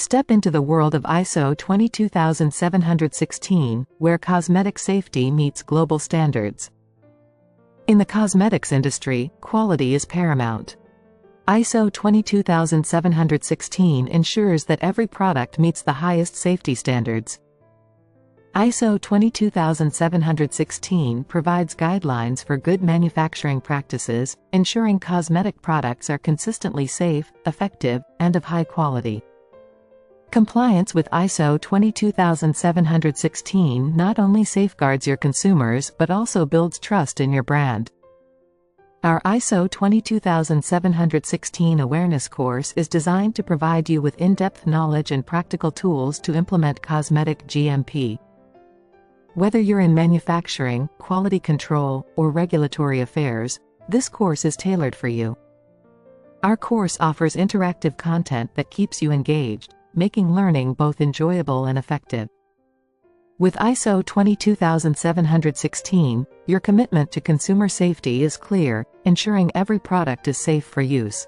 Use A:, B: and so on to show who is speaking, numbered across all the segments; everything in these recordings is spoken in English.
A: Step into the world of ISO 22716, where cosmetic safety meets global standards. In the cosmetics industry, quality is paramount. ISO 22716 ensures that every product meets the highest safety standards. ISO 22716 provides guidelines for good manufacturing practices, ensuring cosmetic products are consistently safe, effective, and of high quality. Compliance with ISO 22716 not only safeguards your consumers but also builds trust in your brand. Our ISO 22716 awareness course is designed to provide you with in-depth knowledge and practical tools to implement cosmetic GMP. Whether you're in manufacturing, quality control, or regulatory affairs, this course is tailored for you. Our course offers interactive content that keeps you engaged, making learning both enjoyable and effective. With ISO 22716, your commitment to consumer safety is clear, ensuring every product is safe for use.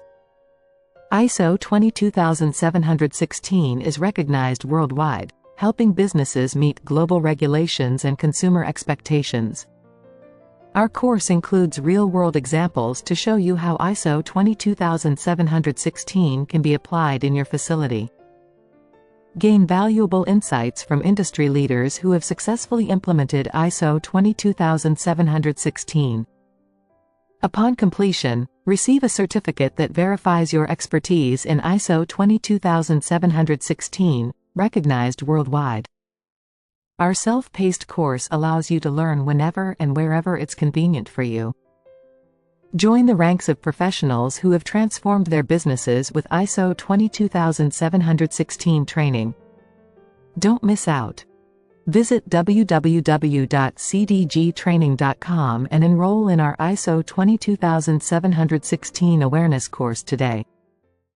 A: ISO 22716 is recognized worldwide, helping businesses meet global regulations and consumer expectations. Our course includes real-world examples to show you how ISO 22716 can be applied in your facility. Gain valuable insights from industry leaders who have successfully implemented ISO 22716. Upon completion, receive a certificate that verifies your expertise in ISO 22716, recognized worldwide. Our self-paced course allows you to learn whenever and wherever it's convenient for you. Join the ranks of professionals who have transformed their businesses with ISO 22716 training. Don't miss out. Visit www.cdgtraining.com and enroll in our ISO 22716 awareness course today.